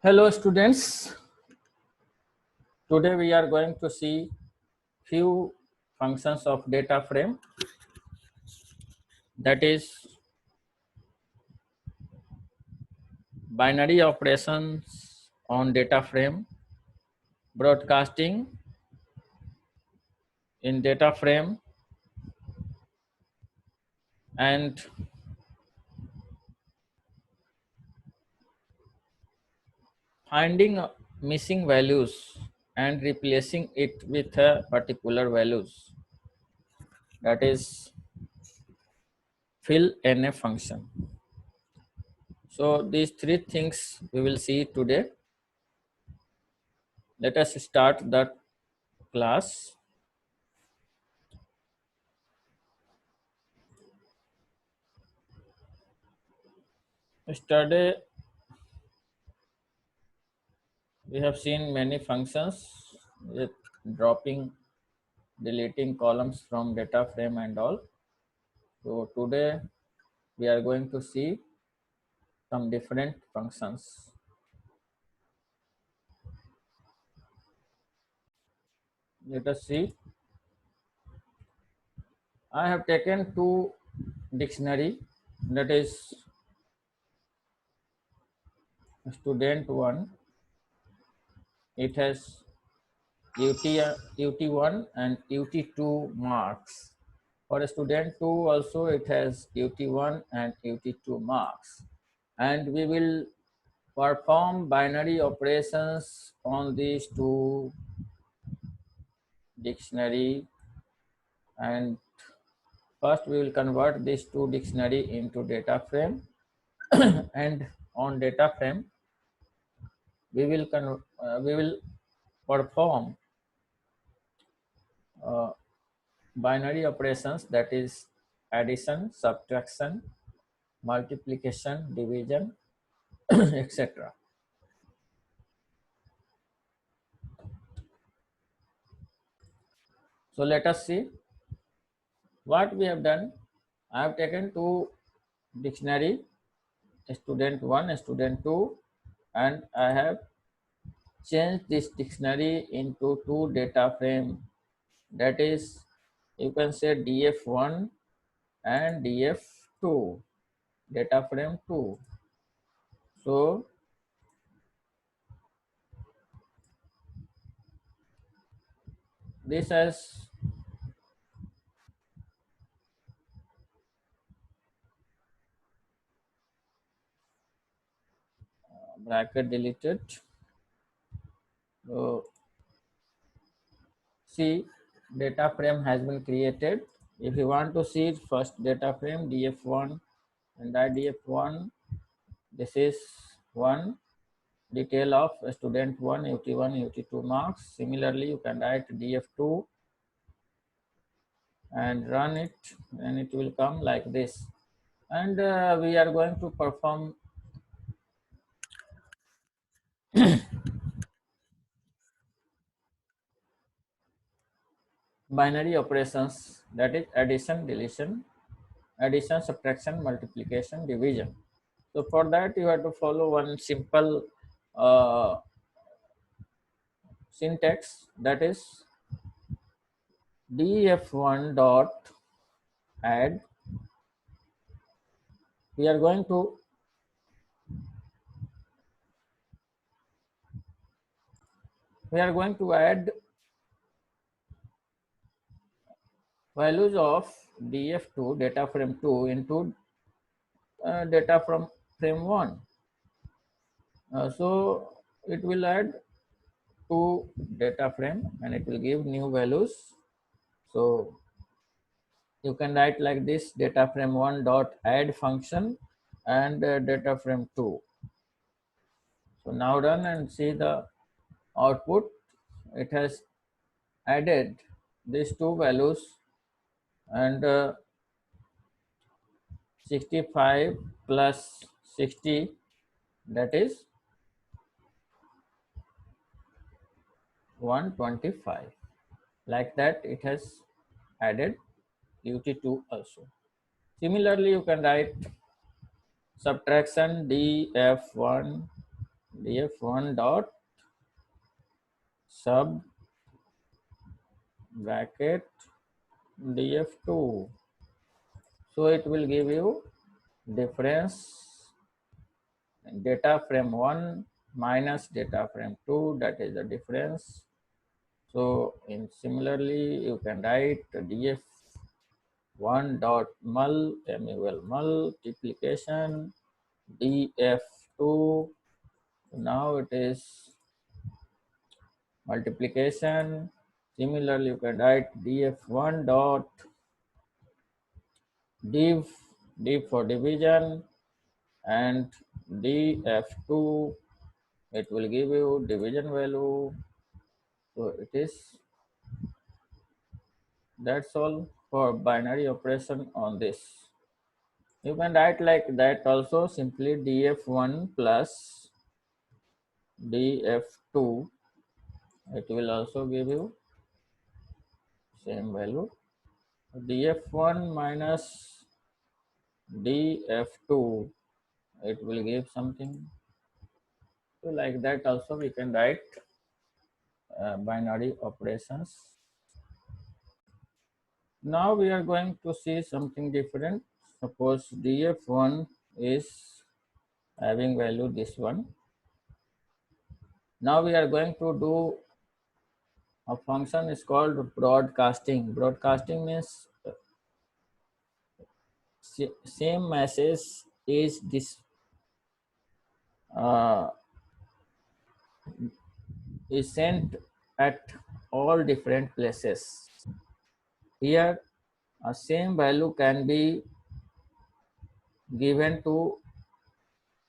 Hello students, today we are going to see few functions of data frame, that is binary operations on data frame, broadcasting in data frame, and finding missing values and replacing it with a particular values, that is fill in a function. So these three things we will see today. Let us start the class. Yesterday we have seen many functions with dropping, deleting columns from data frame and all. So today we are going to see some different functions. Let us see. I have taken two dictionary, that is student one. It has UT1 and UT2 marks. For student 2 also it has UT1 and UT2 marks. And we will perform binary operations on these two dictionary, and first we will convert these two dictionary into data frame and on data frame we will perform binary operations, that is addition, subtraction, multiplication, division, etc. So let us see what we have done. I have taken two dictionary, student 1, student 2, and I have changed this dictionary into two data frame, that is you can say df1 and df2, data frame 2. So this has bracket deleted. So see, data frame has been created. If you want to see first data frame df1 and df1, this is one detail of student 1 ut1 ut2 marks. Similarly you can write df2 and run it, and it will come like this. And we are going to perform binary operations, that is addition, deletion, addition, subtraction, multiplication, division. So for that you have to follow one simple syntax, that is df1 dot add. We are going to add values of df2, data frame 2, into data from frame 1. So it will add to data frame and it will give new values. So you can write like this: data frame 1 dot add function and data frame 2. So now run and see the output. It has added these two values, and 65 plus 60, that is 125. Like that it has added ut2 also. Similarly you can write subtraction df1 df1 dot sub bracket df2. So it will give you difference data frame 1 minus data frame 2, that is the difference. So in similarly you can write df1 dot mul multiplication df2. Now it is multiplication. Similarly you can write df1 dot div for division, and df2 it will give you division value. So it is, that's all for binary operation on this. You can write like that also, simply df1 plus df2, it will also give you same value. df1 minus df2, it will give something. So like that also we can write binary operations. Now we are going to see something different. Suppose df1 is having value this one. Now we are going to do a function is called broadcasting. Broadcasting means same message is this uh, is sent at all different places. Here a same value can be given to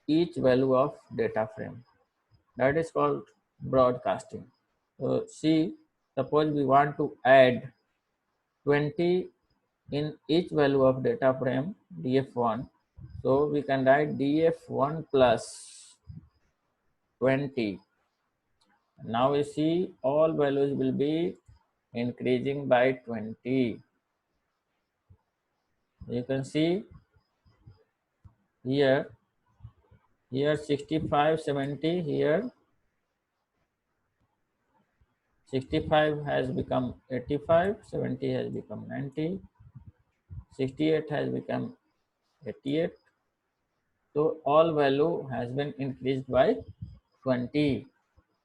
each value of data frame. That is called broadcasting. So see, suppose we want to add 20 in each value of data frame df1. So we can write df1 plus 20. Now we see all values will be increasing by 20. You can see here 65, 70, here 65 has become 85, 70 has become 90, 68 has become 88. So all value has been increased by 20.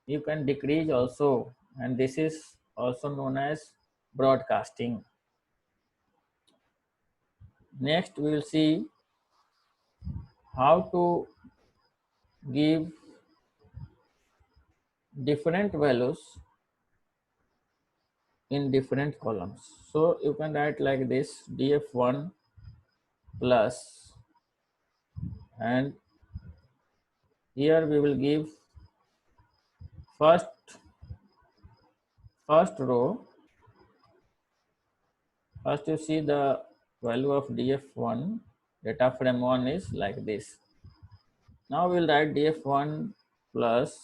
You can decrease also, and this is also known as broadcasting. Next we will see how to give different values in different columns. So you can write like this, df1 plus, and here we will give first row. First you see the value of df1, data frame 1 is like this. Now we will write df1 plus,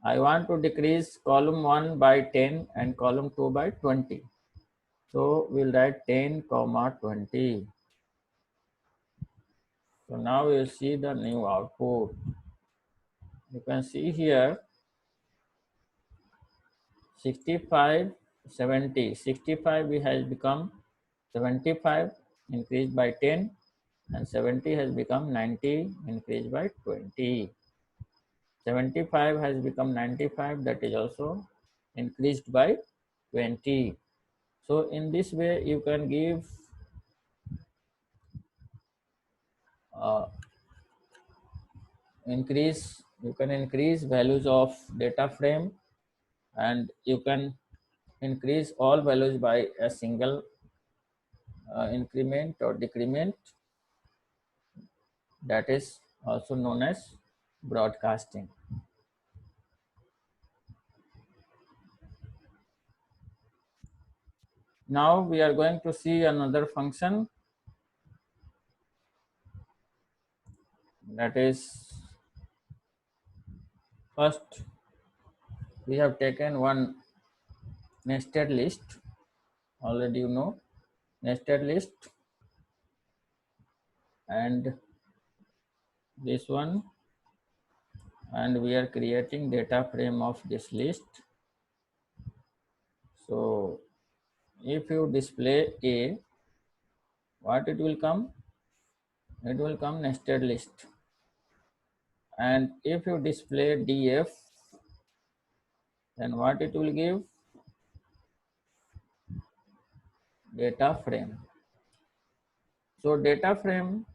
I want to decrease column 1 by 10 and column 2 by 20. So we will write 10 comma 20. So now we will see the new output. You can see here 65, 70. 65 has become 75, increased by 10, and 70 has become 90, increased by 20. 75 has become 95, that is also increased by 20. So in this way you can give you can increase values of data frame, and you can increase all values by a single increment or decrement, that is also known as broadcasting. Now we are going to see another function, that is, first we have taken one nested list, already you know nested list, and this one, and we are creating data frame of this list. So if you display A, what it will come? It will come nested list. And if you display df, then what it will give? Data frame. So data frame,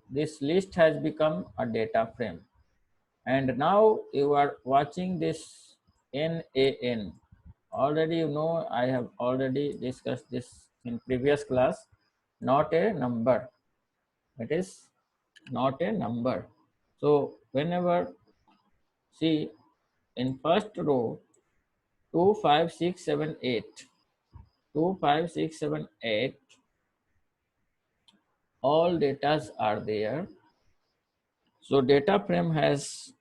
this list has become a data frame. And now you are watching this NaN. Already you know, I have already discussed this in previous class. Not a number. It is not a number. So whenever, see, in first row 2 5 6 7 8, 2 5 6 7 8, all datas are there. So data frame has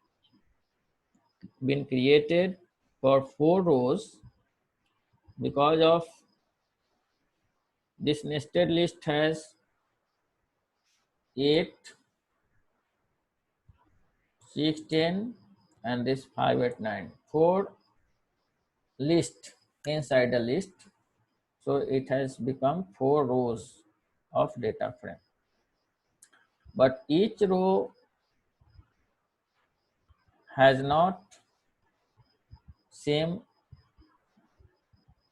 been created for 4 rows because of this nested list has 8, 6, 10, and this 5, 8, 9. 4 list inside a list. So it has become 4 rows of data frame. But each row has not same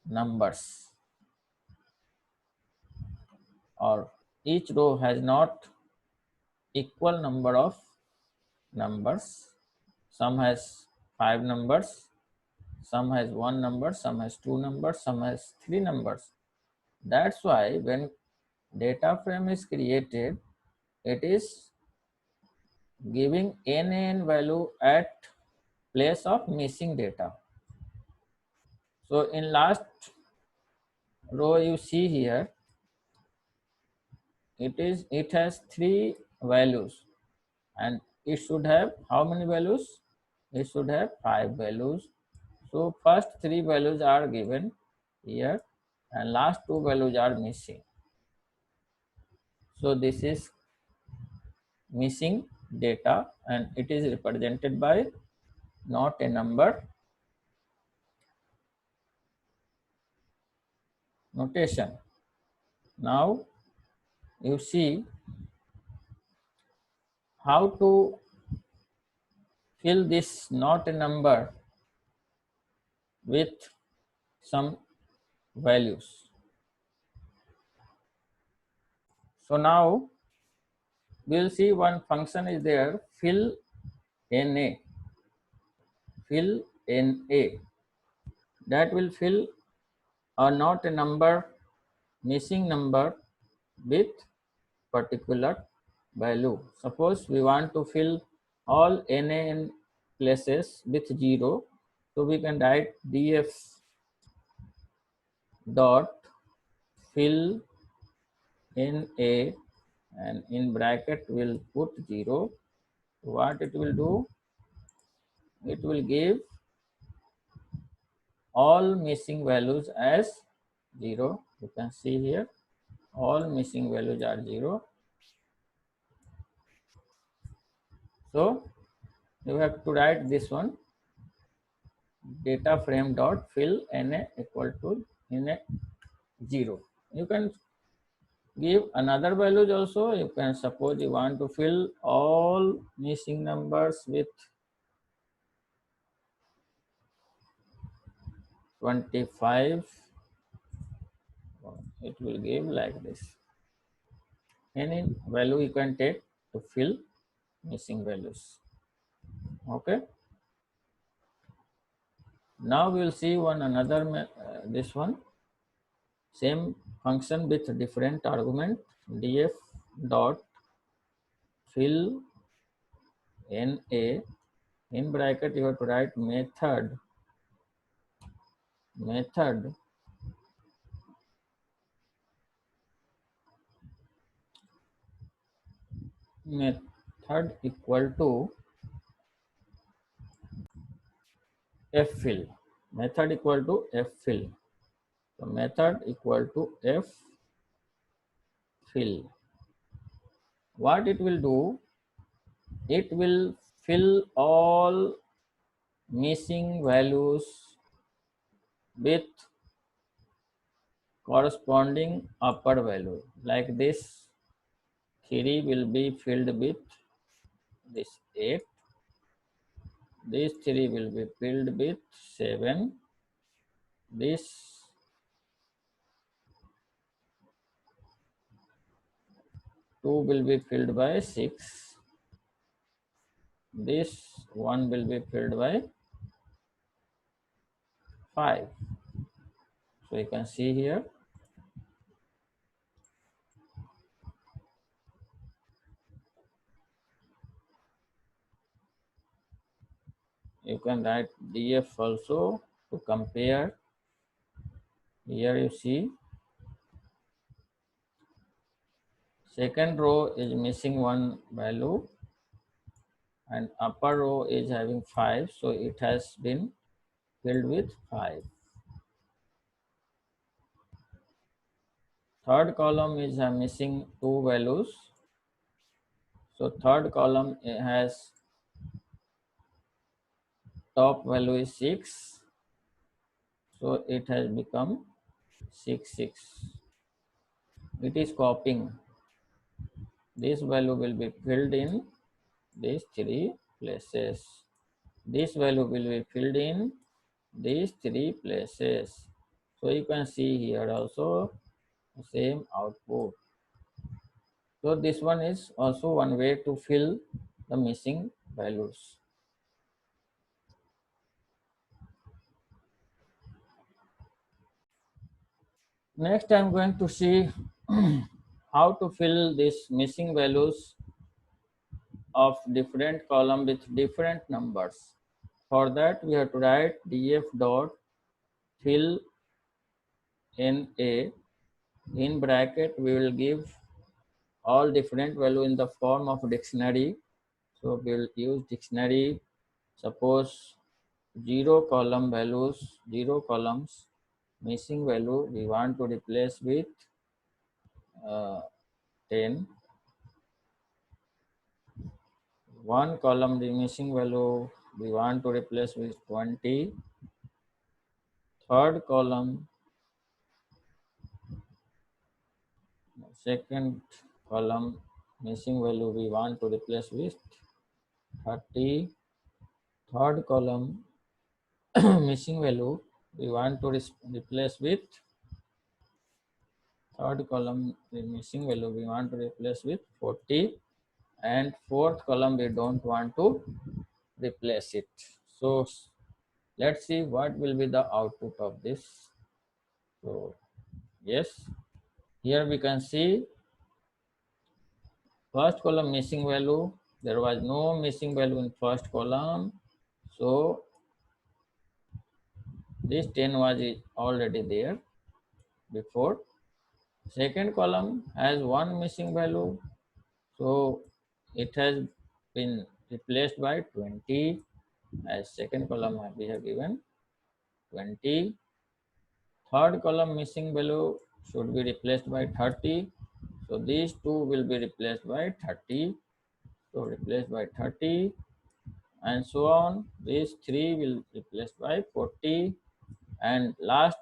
numbers, or each row has not equal number of numbers. Some has 5 numbers, some has 1 number, some has 2 numbers, some has 3 numbers. That's why when data frame is created, it is giving NaN value at place of missing data. So in last row you see here, it has 3 values, and it should have how many values? It should have 5 values. So first 3 values are given here and last 2 values are missing. So this is missing data and it is represented by not a number notation. Now you see how to fill this not a number with some values. So now we will see one function is there, fill NA, fill NA, that will fill a not a number, missing number with particular value. Suppose we want to fill all NaN places with 0, so we can write df dot fill NA, and in bracket we'll put 0. What it will do? It will give all missing values as 0. You can see here all missing values are 0. So you have to write this one, data frame dot fill NA equal to NA 0. You can give another values also. You can suppose you want to fill all missing numbers with 25. It will give like this. Any value you can take to fill missing values. Okay. Now we will see one another this one, same function with different argument, df dot fill NA, in bracket you have to write method equal to ffill, method equal to ffill. So method equal to ffill. What it will do? it will fill all missing values with corresponding upper value. Like this 3 will be filled with this 8, this 3 will be filled with 7, this 2 will be filled by 6, this 1 will be filled by 5. So you can see here, you can write DF also to compare. Here you see second row is missing one value and upper row is having 5, so it has been filled with 5. Third column is missing 2 values, so third column has top value is 6, so it has become 6 6. It is copying. This value will be filled in these 3 places. This value will be filled in these 3 places. So you can see here also same output. So this one is also one way to fill the missing values. Next I am going to see how to fill these missing values of different column with different numbers. For that we have to write df dot fill in a, in bracket we will give all different value in the form of dictionary. So we will use dictionary. Suppose 0 column values, 0 columns missing value we want to replace with 10. 1 column the missing value we want to replace with 20. Third column, second column missing value we want to replace with 30. Third column missing value we want to replace with third column the missing value we want to replace with 40, and fourth column we don't want to replace it. So let's see what will be the output of this. So yes, here we can see first column missing value, there was no missing value in first column, so this 10 was already there before. Second column has one missing value, so it has been replaced by 20. As second column we have given 20. Third column missing value should be replaced by 30, so these two will be replaced by 30, so replaced by 30, and so on. These three will replaced by 40, and last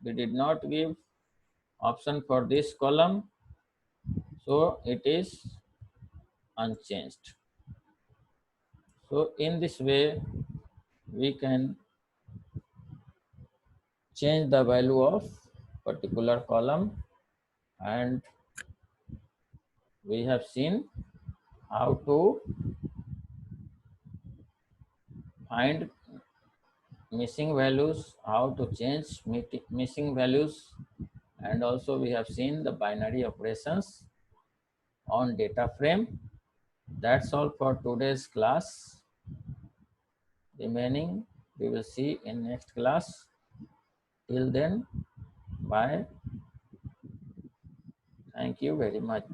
we did not give option for this column, so it is unchanged. So in this way we can change the value of particular column, and we have seen how to find missing values, how to change missing values, and also we have seen the binary operations on data frame. That's all for today's class. Remaining we will see in next class. Till then, bye. Thank you very much.